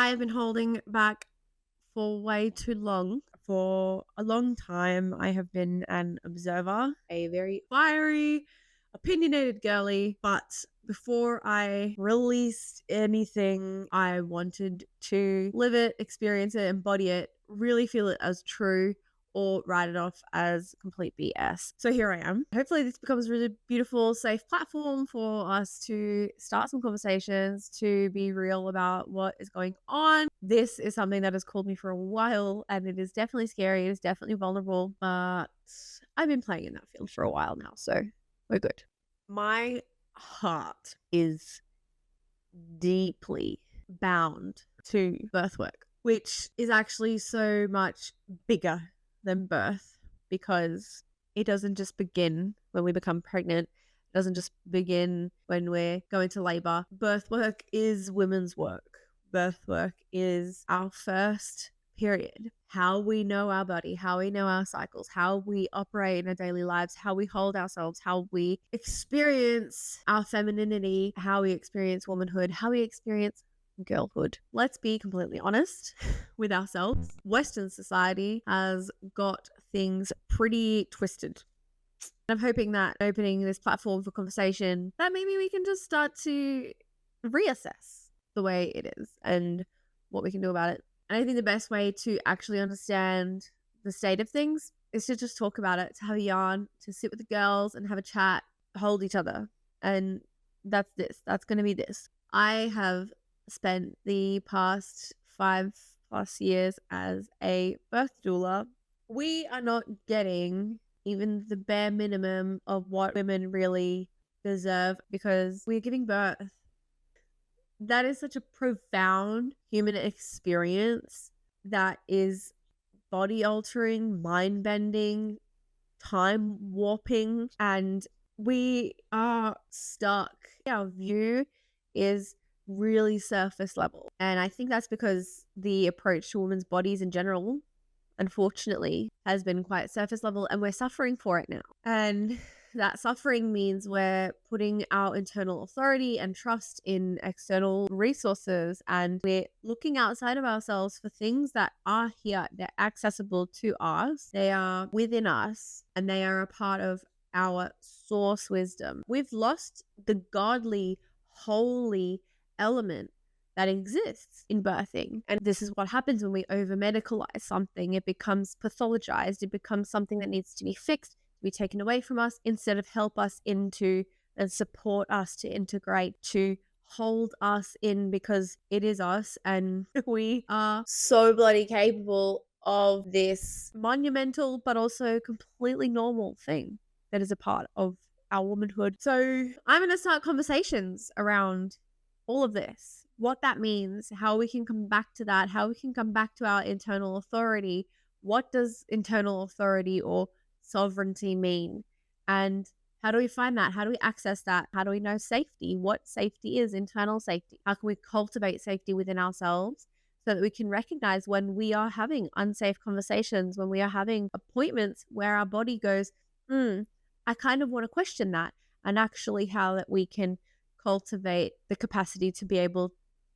I have been holding back for way too long. For a long time, I have been an observer, a very fiery, opinionated girly, but before I released anything, I wanted to live it, experience it, embody it, really feel it as true, or write it off as complete BS. So here I am. Hopefully this becomes a really beautiful, safe platform for us to start some conversations, to be real about what is going on. This is something that has called me for a while, and it is definitely scary. It is definitely vulnerable, but I've been playing in that field for a while now, so we're good. My heart is deeply bound to birth work, which is actually so much bigger than birth, because it doesn't just begin when we become pregnant. It doesn't just begin when we're going to labor. Birth work is women's work. Birth work is our first period. How we know our body, how we know our cycles, how we operate in our daily lives, how we hold ourselves, how we experience our femininity, how we experience womanhood, how we experience girlhood. Let's be completely honest with ourselves. Western society has got things pretty twisted. I'm hoping that opening this platform for conversation, that maybe we can just start to reassess the way it is and what we can do about it. And I think the best way to actually understand the state of things is to just talk about it, to have a yarn, to sit with the girls and have a chat, hold each other. And that's this. That's going to be this. I have spent the past 5+ years as a birth doula. We are not getting even the bare minimum of what women really deserve, because we're giving birth. That is such a profound human experience that is body altering, mind bending, time warping, and we are stuck. Our view is really surface level, and I think that's because the approach to women's bodies in general, unfortunately, has been quite surface level, and we're suffering for it now. And that suffering means we're putting our internal authority and trust in external resources, and we're looking outside of ourselves for things that are here. They're accessible to us, they are within us, and they are a part of our source wisdom. We've lost the godly, holy element that exists in birthing. And this is what happens when we over-medicalize something. It becomes pathologized. It becomes something that needs to be fixed, to be taken away from us, instead of help us into and support us to integrate, to hold us in, because it is us and we are so bloody capable of this monumental but also completely normal thing that is a part of our womanhood. So I'm going to start conversations around all of this, what that means, how we can come back to that, how we can come back to our internal authority. What does internal authority or sovereignty mean? And how do we find that? How do we access that? How do we know safety? What safety is, internal safety? How can we cultivate safety within ourselves so that we can recognize when we are having unsafe conversations, when we are having appointments where our body goes, I kind of want to question that, and actually how that we can cultivate the capacity to be able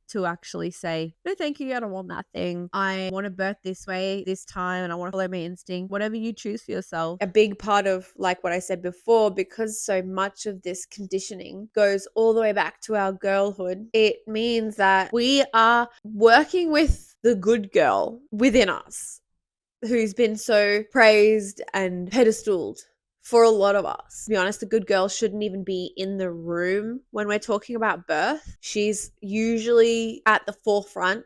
to actually say, no, thank you, I don't want that thing. I want to birth this way, this time, and I want to follow my instinct. Whatever you choose for yourself. A big part of, like what I said before, because so much of this conditioning goes all the way back to our girlhood, it means that we are working with the good girl within us, who's been so praised and pedestaled for a lot of us. To be honest, the good girl shouldn't even be in the room when we're talking about birth. She's usually at the forefront,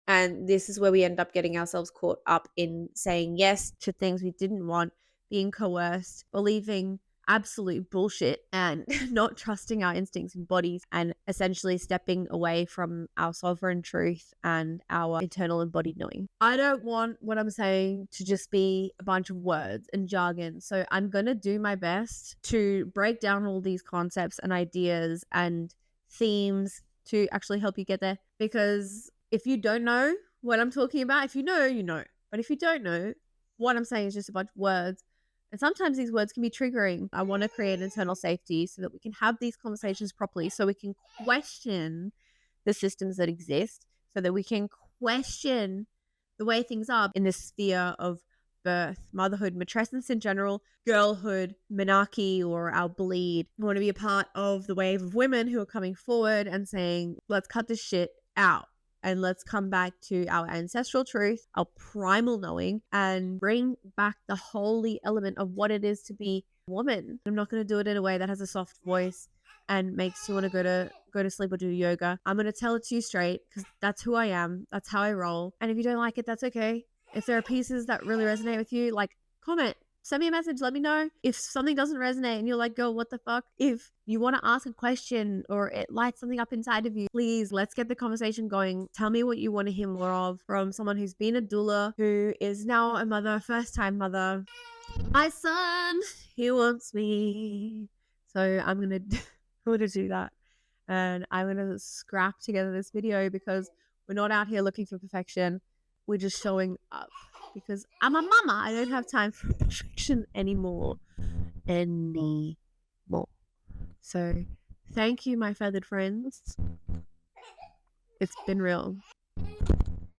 and this is where we end up getting ourselves caught up in saying yes to things we didn't want, being coerced, believing absolute bullshit, and not trusting our instincts and bodies, and essentially stepping away from our sovereign truth and our internal embodied knowing. I don't want what I'm saying to just be a bunch of words and jargon, so I'm going to do my best to break down all these concepts and ideas and themes to actually help you get there. Because if you don't know what I'm talking about, if you know, you know. But if you don't know, what I'm saying is just a bunch of words. And sometimes these words can be triggering. I want to create internal safety so that we can have these conversations properly, so we can question the systems that exist, so that we can question the way things are in this sphere of birth, motherhood, matrescence in general, girlhood, monarchy, or our bleed. We want to be a part of the wave of women who are coming forward and saying, let's cut this shit out. And let's come back to our ancestral truth, our primal knowing, and bring back the holy element of what it is to be a woman. I'm not going to do it in a way that has a soft voice and makes you want to go to sleep or do yoga. I'm going to tell it to you straight because that's who I am. That's how I roll. And if you don't like it, that's okay. If there are pieces that really resonate with you, like, comment. Send me a message. Let me know if something doesn't resonate and you're like, girl, what the fuck? If you want to ask a question or it lights something up inside of you, please, let's get the conversation going. Tell me what you want to hear more of from someone who's been a doula, who is now a mother, first-time mother. My son, he wants me. So I'm going to do that. And I'm going to scrap together this video because we're not out here looking for perfection. We're just showing up. Because I'm a mama. I don't have time for perfection anymore. So, thank you, my feathered friends. It's been real.